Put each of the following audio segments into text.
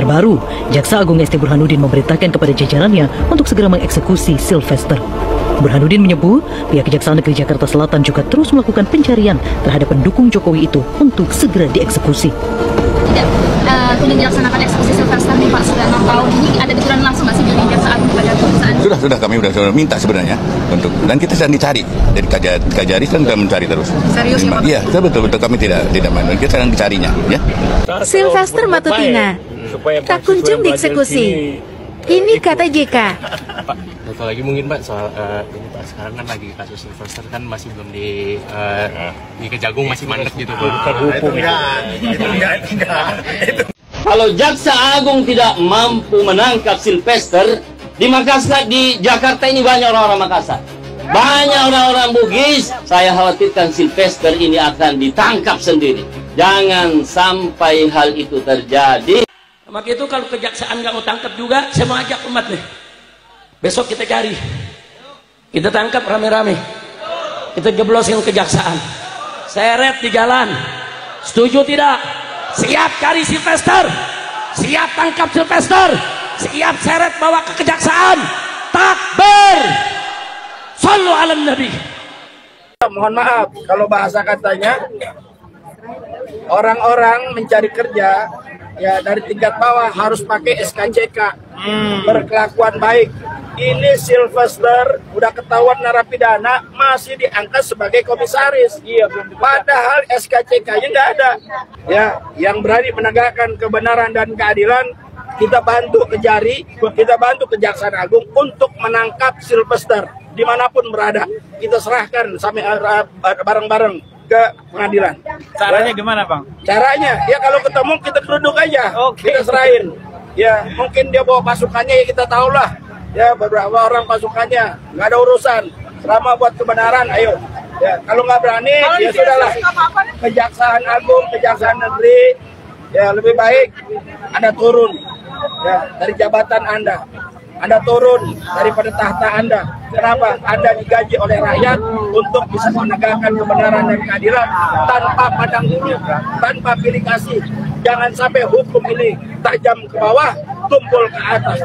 Terbaru, Jaksa Agung ST Burhanuddin memerintahkan kepada jajarannya untuk segera mengeksekusi Sylvester. Burhanuddin menyebut pihak Kejaksaan Negeri Jakarta Selatan juga terus melakukan pencarian terhadap pendukung Jokowi itu untuk segera dieksekusi. Tidak dilaksanakan eksekusi Sylvester nih Pak, sudah 6 tahun ini ada teguran langsung nggak sih dari Jaksa Agung pada perusahaan? Sudah kami sudah minta sebenarnya untuk, dan kita sedang dicari dari Kajari kan kita mencari terus. Serius ya Pak? Iya, betul kami tidak main, kita sedang dicarinya ya. Sylvester Matutina tak kunjung dieksekusi. Ini kata JK. Pak, satu lagi mungkin Pak soal ini Pak, sekarang kan lagi kasus Sylvester kan masih belum di Kejagung, masih mandek gitu Pak. Kalau Jaksa Agung tidak mampu menangkap Sylvester di Makassar, di Jakarta ini banyak orang-orang Makassar, banyak orang-orang Bugis. Saya khawatirkan Sylvester ini akan ditangkap sendiri. Jangan sampai hal itu terjadi. Maka itu kalau kejaksaan nggak mau tangkap juga, saya mau ajak umat nih. Besok kita cari, kita tangkap rame-rame, kita jeblosin kejaksaan, seret di jalan. Setuju tidak? Siap cari Sylvester, siap tangkap Sylvester, siap seret bawa ke kejaksaan. Takbir, sallu ala nabi. Mohon maaf kalau bahasa katanya orang-orang mencari kerja ya dari tingkat bawah harus pakai SKCK, berkelakuan baik. Ini Sylvester udah ketahuan narapidana masih diangkat sebagai komisaris. Iya, padahal SKCK-nya nggak ada. Ya, yang berani menegakkan kebenaran dan keadilan, kita bantu Kejari, kita bantu Kejaksaan Agung untuk menangkap Sylvester dimanapun berada. Kita serahkan sampai bareng-bareng ke pengadilan. Caranya gimana Bang? Caranya ya kalau ketemu kita duduk aja, kita serahin. Ya mungkin dia bawa pasukannya ya kita tahulah. Ya beberapa orang pasukannya nggak ada urusan. Selama buat kebenaran, ayo. Ya kalau nggak berani ya sudahlah. Kejaksaan Agung, Kejaksaan Negeri, ya lebih baik Anda turun ya dari jabatan Anda. Anda turun daripada tahta Anda. Kenapa? Anda digaji oleh rakyat untuk bisa menegakkan kebenaran dan keadilan tanpa pandang bulu, tanpa pilih kasih. Jangan sampai hukum ini tajam ke bawah, tumpul ke atas.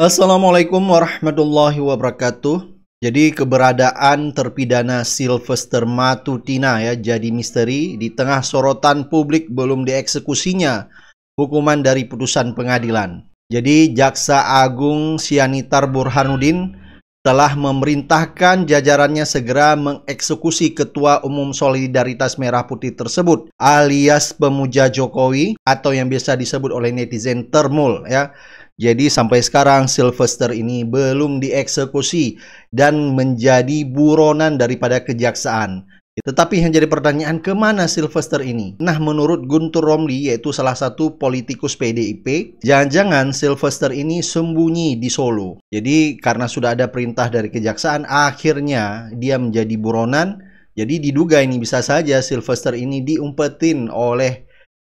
Assalamualaikum warahmatullahi wabarakatuh. Jadi keberadaan terpidana Sylvester Matutina ya jadi misteri di tengah sorotan publik belum dieksekusinya hukuman dari putusan pengadilan. Jadi Jaksa Agung Sianitar Burhanuddin telah memerintahkan jajarannya segera mengeksekusi Ketua Umum Solidaritas Merah Putih tersebut alias pemuja Jokowi atau yang biasa disebut oleh netizen Termul ya. Jadi sampai sekarang Sylvester ini belum dieksekusi dan menjadi buronan daripada kejaksaan. Tetapi yang jadi pertanyaan, kemana Sylvester ini? Nah, menurut Guntur Romli, yaitu salah satu politikus PDIP, jangan-jangan Sylvester ini sembunyi di Solo. Jadi karena sudah ada perintah dari kejaksaan, akhirnya dia menjadi buronan. Jadi diduga ini bisa saja Sylvester ini diumpetin oleh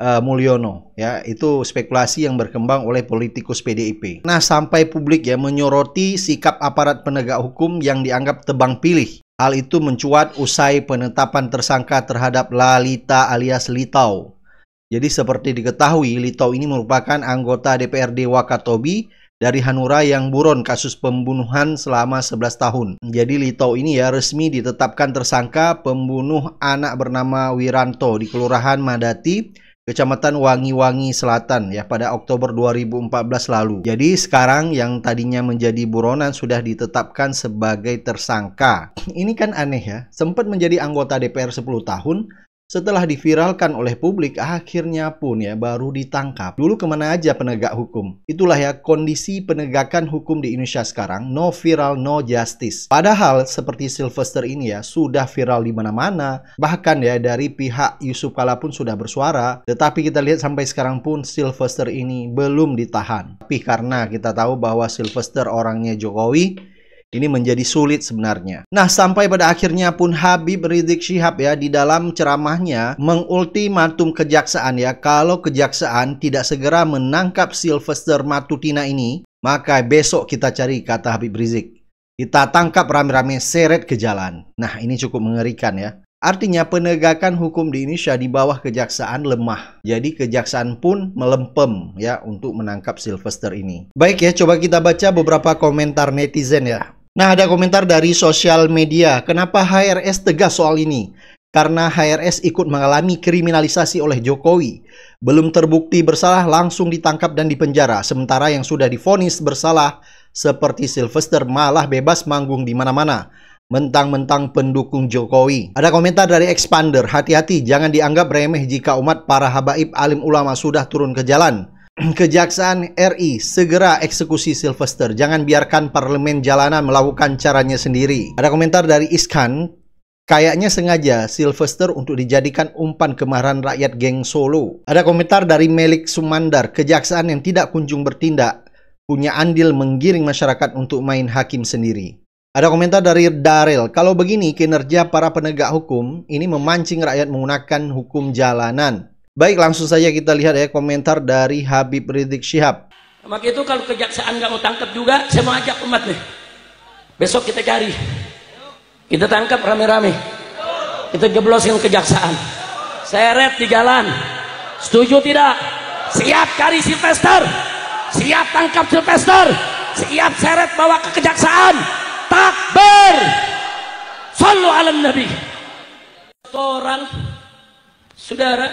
Mulyono ya, itu spekulasi yang berkembang oleh politikus PDIP. Nah, sampai publik ya menyoroti sikap aparat penegak hukum yang dianggap tebang pilih. Hal itu mencuat usai penetapan tersangka terhadap Lalita alias Litau. Jadi seperti diketahui, Litau ini merupakan anggota DPRD Wakatobi dari Hanura yang buron kasus pembunuhan selama 11 tahun. Jadi Litau ini ya resmi ditetapkan tersangka pembunuh anak bernama Wiranto di Kelurahan Madati, Kecamatan Wangi-Wangi Selatan ya pada Oktober 2014 lalu. Jadi sekarang yang tadinya menjadi buronan sudah ditetapkan sebagai tersangka. Ini kan aneh ya. Sempat menjadi anggota DPR 10 tahun, setelah diviralkan oleh publik akhirnya pun ya baru ditangkap. Dulu kemana aja penegak hukum? Itulah ya kondisi penegakan hukum di Indonesia sekarang, no viral no justice. Padahal seperti Sylvester ini ya sudah viral di mana-mana. Bahkan ya dari pihak Yusuf Kala pun sudah bersuara. Tetapi kita lihat sampai sekarang pun Sylvester ini belum ditahan. Tapi karena kita tahu bahwa Sylvester orangnya Jokowi, ini menjadi sulit sebenarnya. Nah, sampai pada akhirnya pun Habib Rizik Syihab ya di dalam ceramahnya mengultimatum kejaksaan ya, kalau kejaksaan tidak segera menangkap Sylvester Matutina ini, maka besok kita cari, kata Habib Rizik. Kita tangkap rame-rame, seret ke jalan. Nah, ini cukup mengerikan ya. Artinya penegakan hukum di Indonesia di bawah kejaksaan lemah. Jadi kejaksaan pun melempem ya untuk menangkap Sylvester ini. Baik ya, coba kita baca beberapa komentar netizen ya. Nah, ada komentar dari sosial media. Kenapa HRS tegas soal ini? Karena HRS ikut mengalami kriminalisasi oleh Jokowi. Belum terbukti bersalah langsung ditangkap dan dipenjara. Sementara yang sudah divonis bersalah seperti Sylvester malah bebas manggung di mana-mana. Mentang-mentang pendukung Jokowi. Ada komentar dari Expander, hati-hati jangan dianggap remeh jika umat para habaib alim ulama sudah turun ke jalan. Kejaksaan RI segera eksekusi Sylvester, jangan biarkan parlemen jalanan melakukan caranya sendiri. Ada komentar dari Iskan, kayaknya sengaja Sylvester untuk dijadikan umpan kemarahan rakyat geng Solo. Ada komentar dari Melik Sumandar, kejaksaan yang tidak kunjung bertindak, punya andil menggiring masyarakat untuk main hakim sendiri. Ada komentar dari Darel, kalau begini kinerja para penegak hukum ini memancing rakyat menggunakan hukum jalanan. Baik, langsung saja kita lihat ya komentar dari Habib Rizik Syihab. Maka itu kalau kejaksaan nggak mau tangkap juga, saya mau ajak umat nih. Besok kita cari, kita tangkap rame-rame, kita jeblosin kejaksaan, seret di jalan. Setuju tidak? Siap cari Sylvester, siap tangkap Sylvester, siap seret bawa ke kejaksaan. Takbir, sallu ala nabi. Orang saudara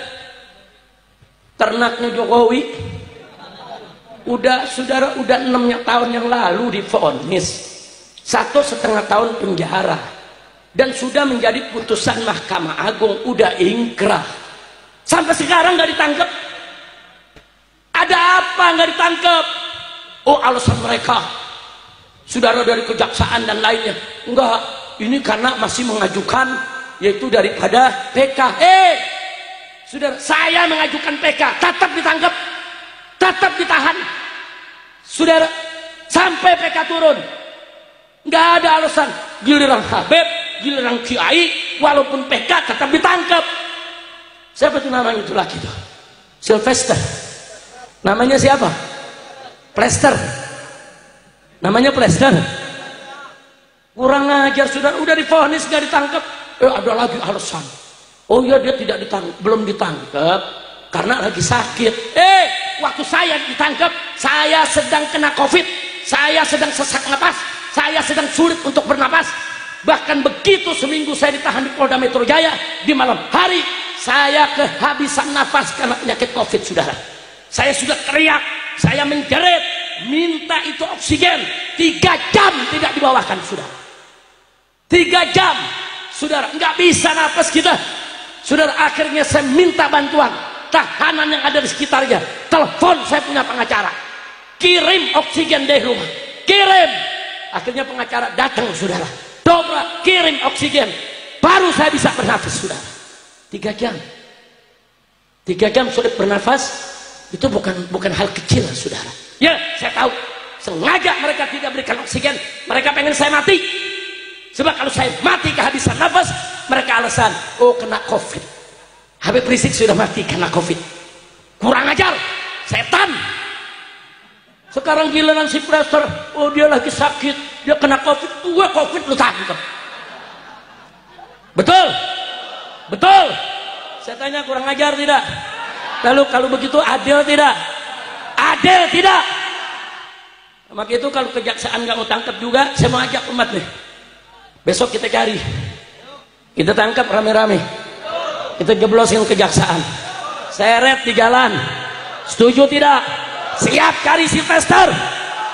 ternaknya Jokowi udah 6 tahun yang lalu divonis 1,5 tahun penjara dan sudah menjadi putusan Mahkamah Agung, udah ingkrah. Sampai sekarang nggak ditangkap. Ada apa nggak ditangkap? Oh, alasan mereka saudara dari kejaksaan dan lainnya, enggak, ini karena masih mengajukan yaitu daripada PK. Saudara, saya mengajukan PK, tetap ditangkap, tetap ditahan, saudara, sampai PK turun. Enggak ada alasan, giliran Habib, giliran Kiai, walaupun PK tetap ditangkap. Siapa itu namanya itu lagi tuh? Sylvester. Namanya siapa? Plester. Namanya Plester. Kurang ajar, sudah udah divonis nggak ditangkap. Ada lagi alasan. Oh ya, dia tidak ditangkap, belum ditangkap karena lagi sakit. Waktu saya ditangkap, saya sedang kena COVID, saya sedang sesak napas, saya sedang sulit untuk bernapas. Bahkan begitu seminggu saya ditahan di Polda Metro Jaya, di malam hari saya kehabisan nafas karena penyakit COVID, saudara. Saya sudah teriak, saya menjerit, minta itu oksigen. 3 jam tidak dibawakan, saudara. 3 jam, saudara, nggak bisa nafas kita, saudara. Akhirnya saya minta bantuan tahanan yang ada di sekitarnya. Telepon saya punya pengacara, kirim oksigen dari rumah, kirim. Akhirnya pengacara datang, saudara, dobrak, kirim oksigen, baru saya bisa bernafas, saudara. 3 jam, 3 jam sulit bernafas. Itu bukan hal kecil, saudara. Ya, saya tahu sengaja mereka tidak berikan oksigen, mereka pengen saya mati. Sebab kalau saya mati kehabisan nafas, mereka alasan, oh kena COVID. Habib Rizik sudah mati kena COVID. Kurang ajar, setan. Sekarang giliran si Plester, oh dia lagi sakit, dia kena COVID, gue COVID lu tangkap. Betul? Betul? Saya tanya, kurang ajar tidak? Lalu kalau begitu adil tidak? Adil tidak? Maka itu kalau kejaksaan nggak mau tangkap juga, saya mau ajak umat nih. Besok kita cari, kita tangkap rame-rame, kita jeblosin kejaksaan, seret di jalan. Setuju tidak? Siap cari Sylvester,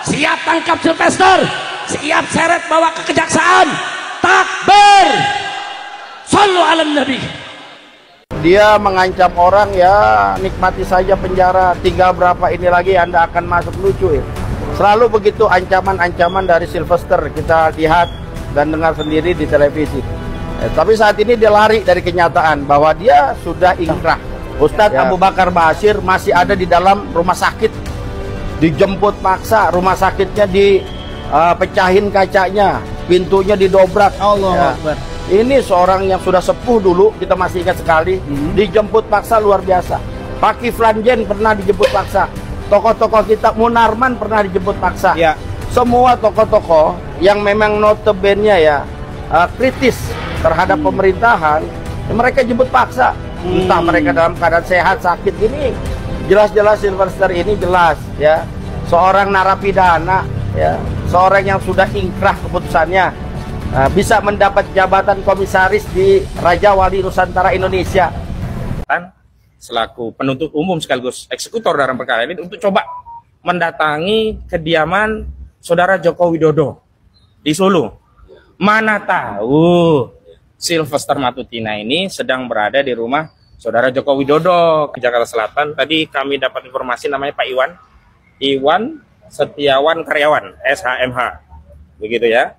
siap tangkap Sylvester, siap seret bawa ke kejaksaan. Takbir, sallu ala nabi. Dia mengancam orang, ya nikmati saja penjara, tinggal berapa ini lagi Anda akan masuk, lucu ya. Selalu begitu ancaman-ancaman dari Sylvester kita lihat dan dengar sendiri di televisi. Tapi saat ini dia lari dari kenyataan bahwa dia sudah ingkrah. Ustadz Abu Bakar Ba'asyir masih ada di dalam rumah sakit, dijemput paksa, rumah sakitnya dipecahin kacanya, pintunya didobrak. Allah Akbar. Ini seorang yang sudah sepuh dulu, kita masih ingat sekali, dijemput paksa luar biasa. Pak Kiflan Zen pernah dijemput paksa. Tokoh-tokoh kita, Munarman pernah dijemput paksa. Ya. Semua tokoh-tokoh yang memang notabene ya kritis terhadap pemerintahan Mereka jemput paksa, entah mereka dalam keadaan sehat, sakit gini. Jelas-jelas Sylvester ini jelas ya, seorang narapidana ya, seorang yang sudah ingkrah keputusannya, bisa mendapat jabatan komisaris di Raja Wali Nusantara Indonesia. Selaku penuntut umum sekaligus eksekutor dalam perkara ini untuk coba mendatangi kediaman Saudara Joko Widodo di Solo. Mana tahu Sylvester Matutina ini sedang berada di rumah Saudara Joko Widodo di Jakarta Selatan. Tadi kami dapat informasi namanya Pak Iwan Setiawan Karyawan, SHMH, begitu ya.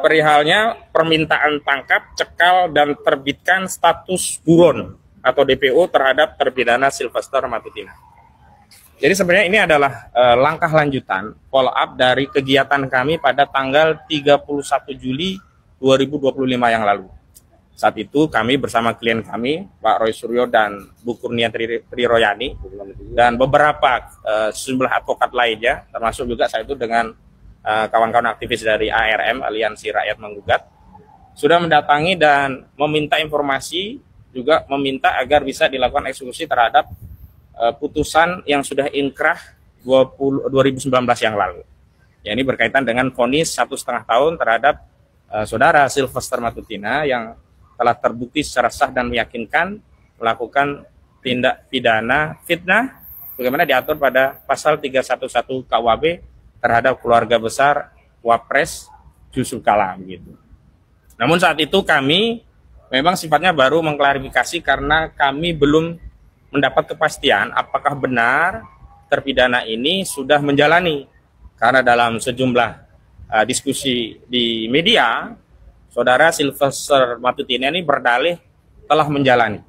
Perihalnya permintaan tangkap, cekal, dan terbitkan status buron atau DPO terhadap terpidana Sylvester Matutina. Jadi sebenarnya ini adalah langkah lanjutan follow up dari kegiatan kami pada tanggal 31 Juli 2025 yang lalu. Saat itu kami bersama klien kami, Pak Roy Suryo dan Bu Kurnia Triroyani, dan beberapa sejumlah advokat lainnya, termasuk juga saat itu dengan kawan-kawan aktivis dari ARM, Aliansi Rakyat Menggugat, sudah mendatangi dan meminta informasi, juga meminta agar bisa dilakukan eksekusi terhadap putusan yang sudah inkrah 2019 yang lalu. Ya, ini berkaitan dengan vonis 1,5 tahun terhadap Saudara Sylvester Matutina yang telah terbukti secara sah dan meyakinkan melakukan tindak pidana fitnah sebagaimana diatur pada pasal 311 KUHP terhadap keluarga besar Wapres Yusuf Kala gitu. Namun saat itu kami memang sifatnya baru mengklarifikasi karena kami belum mendapat kepastian apakah benar terpidana ini sudah menjalani. Karena dalam sejumlah diskusi di media, Saudara Sylvester Matutina ini berdalih telah menjalani.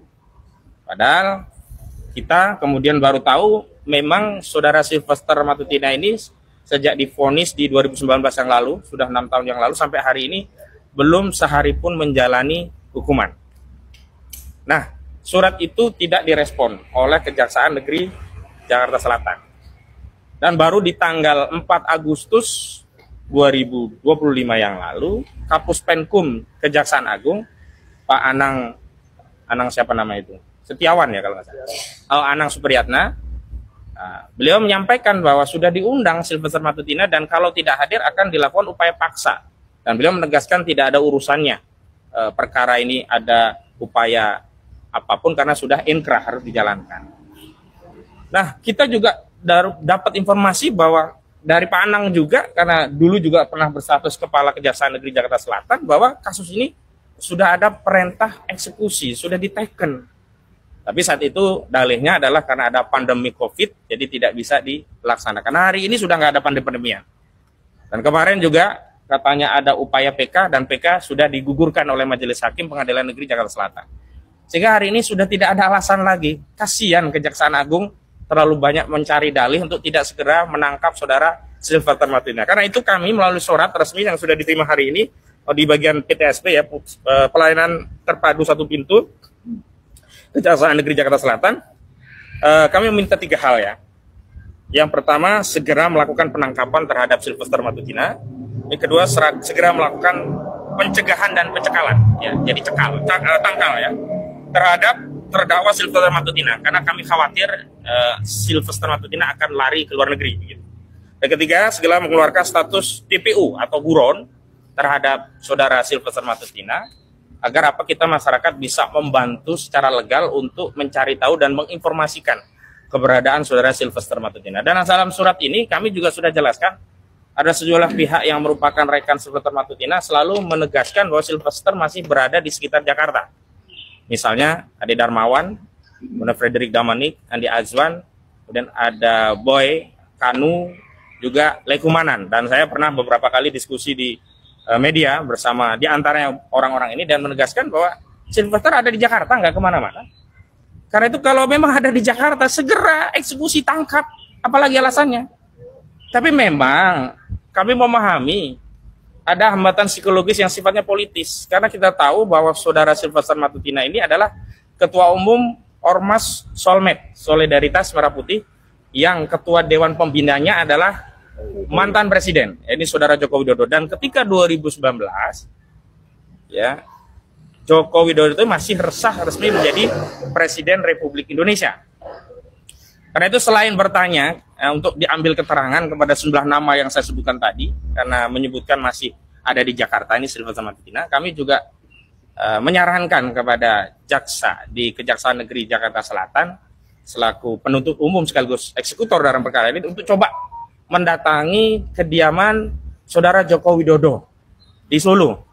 Padahal kita kemudian baru tahu memang Saudara Sylvester Matutina ini sejak divonis di 2019 yang lalu, sudah 6 tahun yang lalu, sampai hari ini belum sehari pun menjalani hukuman. Nah, surat itu tidak direspon oleh Kejaksaan Negeri Jakarta Selatan. Dan baru di tanggal 4 Agustus 2025 yang lalu, Kapus Penkum Kejaksaan Agung, Pak Anang siapa nama itu? Setiawan ya kalau nggak salah. Anang Supriyatna, beliau menyampaikan bahwa sudah diundang Sylvester Matutina dan kalau tidak hadir akan dilakukan upaya paksa. Dan beliau menegaskan tidak ada urusannya perkara ini ada upaya apapun karena sudah inkrah harus dijalankan. Nah, kita juga dapat informasi bahwa dari Pak Anang juga, karena dulu juga pernah berstatus Kepala Kejaksaan Negeri Jakarta Selatan, bahwa kasus ini sudah ada perintah eksekusi, sudah diteken. Tapi saat itu dalihnya adalah karena ada pandemi COVID, jadi tidak bisa dilaksanakan. Nah, hari ini sudah nggak ada pandemi-pandemian. Dan kemarin juga katanya ada upaya PK, dan PK sudah digugurkan oleh Majelis Hakim Pengadilan Negeri Jakarta Selatan. Sehingga hari ini sudah tidak ada alasan lagi. Kasihan Kejaksaan Agung terlalu banyak mencari dalih untuk tidak segera menangkap Saudara Sylvester Matutina. Karena itu kami melalui surat resmi yang sudah diterima hari ini di bagian PTSP ya, pelayanan terpadu satu pintu Kejaksaan Negeri Jakarta Selatan, kami meminta 3 hal ya. Yang pertama, segera melakukan penangkapan terhadap Sylvester Matutina. Yang kedua, segera melakukan pencegahan dan pencekalan, ya, jadi tangkal ya, terhadap terdakwa Sylvester Matutina, karena kami khawatir Sylvester Matutina akan lari ke luar negeri. Gitu. Dan ketiga, segera mengeluarkan status TPU atau buron terhadap Saudara Sylvester Matutina, agar kita masyarakat bisa membantu secara legal untuk mencari tahu dan menginformasikan keberadaan Saudara Sylvester Matutina. Dan dalam surat ini kami juga sudah jelaskan, ada sejumlah pihak yang merupakan rekan Sylvester Matutina selalu menegaskan bahwa Sylvester masih berada di sekitar Jakarta. Misalnya Ade Darmawan, kemudian Frederick Damanik, Andi Azwan, kemudian ada Boy, Kanu, juga Lekumanan. Dan saya pernah beberapa kali diskusi di media bersama di antaranya orang-orang ini dan menegaskan bahwa Sylvester ada di Jakarta, nggak kemana-mana. Karena itu kalau memang ada di Jakarta, segera eksekusi, tangkap, apalagi alasannya. Tapi memang kami memahami ada hambatan psikologis yang sifatnya politis. Karena kita tahu bahwa Saudara Sylvester Matutina ini adalah Ketua Umum Ormas Solmed, Solidaritas Merah Putih, yang Ketua Dewan Pembinanya adalah mantan Presiden, ini Saudara Joko Widodo. Dan ketika 2019, ya, Joko Widodo itu masih resah resmi menjadi Presiden Republik Indonesia. Karena itu selain bertanya untuk diambil keterangan kepada 9 nama yang saya sebutkan tadi, karena menyebutkan masih ada di Jakarta, ini Sylvester Matutina, kami juga menyarankan kepada jaksa di Kejaksaan Negeri Jakarta Selatan selaku penuntut umum sekaligus eksekutor dalam perkara ini untuk coba mendatangi kediaman Saudara Joko Widodo di Solo.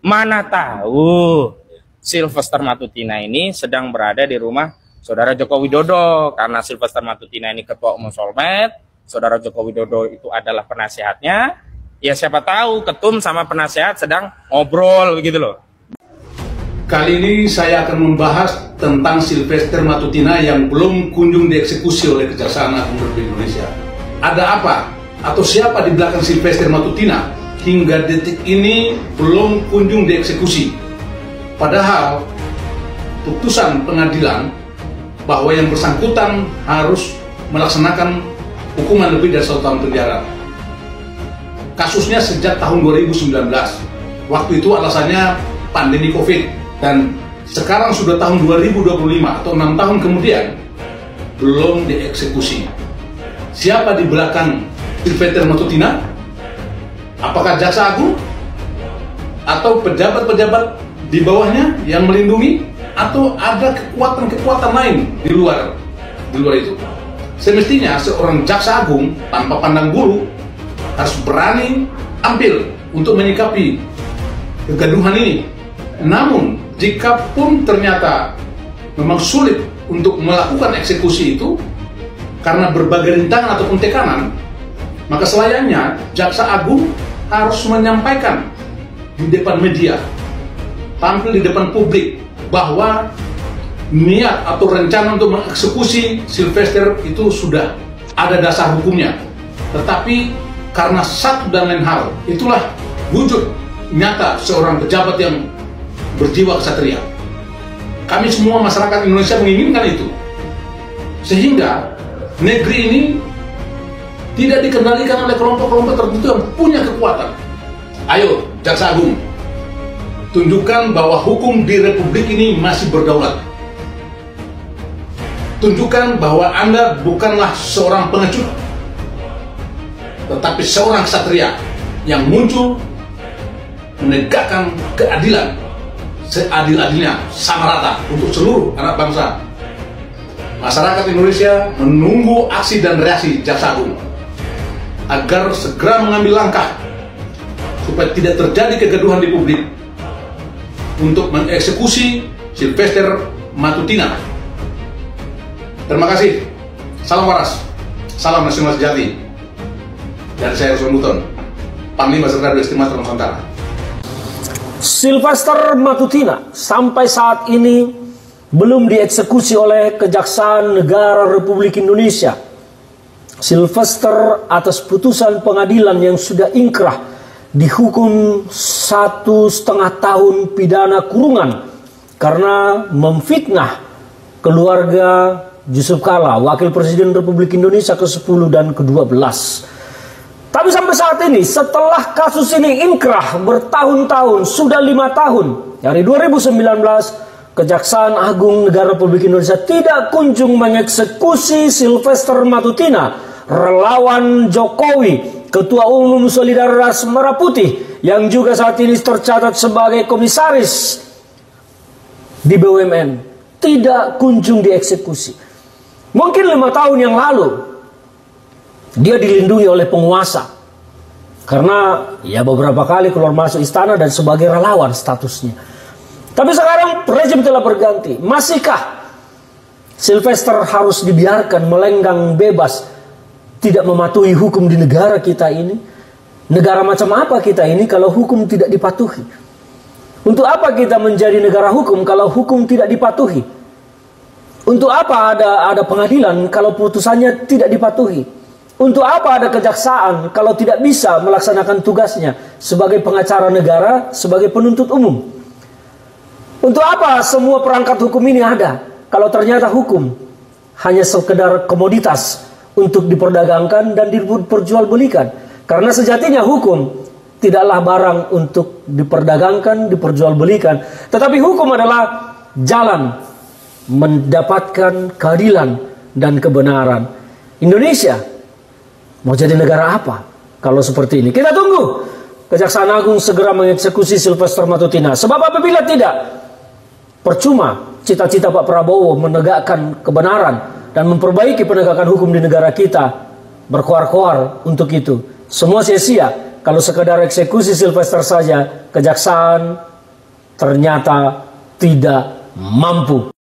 Mana tahu Sylvester Matutina ini sedang berada di rumah Saudara Joko Widodo, karena Sylvester Matutina ini ketua umum Solmed, Saudara Joko Widodo itu adalah penasehatnya. Ya siapa tahu ketum sama penasehat sedang ngobrol begitu loh. Kali ini saya akan membahas tentang Sylvester Matutina yang belum kunjung dieksekusi oleh Kejaksaan Agung Republik Indonesia. Ada apa? Atau siapa di belakang Sylvester Matutina? Hingga detik ini belum kunjung dieksekusi. Padahal putusan pengadilan bahwa yang bersangkutan harus melaksanakan hukuman lebih dari 1 tahun penjara. Kasusnya sejak tahun 2019. Waktu itu alasannya pandemi COVID, dan sekarang sudah tahun 2025 atau 6 tahun kemudian belum dieksekusi. Siapa di belakang Sylvester Matutina? Apakah Jaksa Agung atau pejabat-pejabat di bawahnya yang melindungi, atau ada kekuatan-kekuatan lain di luar itu? Semestinya seorang Jaksa Agung tanpa pandang bulu harus berani ambil untuk menyikapi kegaduhan ini. Namun jika pun ternyata memang sulit untuk melakukan eksekusi itu karena berbagai rintangan ataupun tekanan, maka selayaknya Jaksa Agung harus menyampaikan di depan media, tampil di depan publik, bahwa niat atau rencana untuk mengeksekusi Sylvester itu sudah ada dasar hukumnya. Tetapi karena satu dan lain hal, itulah wujud nyata seorang pejabat yang berjiwa kesatria. Kami semua masyarakat Indonesia menginginkan itu, sehingga negeri ini tidak dikendalikan oleh kelompok-kelompok tertentu yang punya kekuatan. Ayo, Jaksa Agung, tunjukkan bahwa hukum di Republik ini masih berdaulat. Tunjukkan bahwa Anda bukanlah seorang pengecut, tetapi seorang ksatria yang muncul menegakkan keadilan seadil-adilnya, sama rata untuk seluruh anak bangsa. Masyarakat Indonesia menunggu aksi dan reaksi Jaksa Agung agar segera mengambil langkah supaya tidak terjadi kegaduhan di publik untuk mengeksekusi Sylvester Matutina. Terima kasih. Salam waras, salam nasional sejati. Dan saya Ruslan Buton, Panglima Sekretariat Istimewa Nusantara. Sylvester Matutina sampai saat ini belum dieksekusi oleh Kejaksaan Negara Republik Indonesia. Sylvester atas putusan pengadilan yang sudah ingkrah dihukum 1,5 tahun pidana kurungan karena memfitnah keluarga Yusuf Kala, Wakil Presiden Republik Indonesia ke-10 dan ke-12. Tapi sampai saat ini, setelah kasus ini ingkrah bertahun-tahun, sudah 5 tahun, dari 2019, Kejaksaan Agung Negara Republik Indonesia tidak kunjung mengeksekusi Sylvester Matutina, relawan Jokowi, Ketua Umum Solidaritas Merah Putih, yang juga saat ini tercatat sebagai komisaris di BUMN, tidak kunjung dieksekusi. Mungkin 5 tahun yang lalu dia dilindungi oleh penguasa karena ya beberapa kali keluar masuk istana dan sebagai relawan statusnya. Tapi sekarang rezim telah berganti. Masihkah Sylvester harus dibiarkan melenggang bebas, tidak mematuhi hukum di negara kita ini? Negara macam apa kita ini kalau hukum tidak dipatuhi? Untuk apa kita menjadi negara hukum kalau hukum tidak dipatuhi? Untuk apa ada pengadilan kalau putusannya tidak dipatuhi? Untuk apa ada kejaksaan kalau tidak bisa melaksanakan tugasnya sebagai pengacara negara, sebagai penuntut umum? Untuk apa semua perangkat hukum ini ada kalau ternyata hukum hanya sekedar komoditas untuk diperdagangkan dan diperjualbelikan? Karena sejatinya hukum tidaklah barang untuk diperdagangkan, diperjualbelikan. Tetapi hukum adalah jalan mendapatkan keadilan dan kebenaran. Indonesia mau jadi negara apa kalau seperti ini? Kita tunggu Kejaksaan Agung segera mengeksekusi Sylvester Matutina. Sebab apabila tidak, percuma cita-cita Pak Prabowo menegakkan kebenaran dan memperbaiki penegakan hukum di negara kita berkoar-koar untuk itu. Semua sia-sia kalau sekadar eksekusi Sylvester saja, kejaksaan ternyata tidak mampu.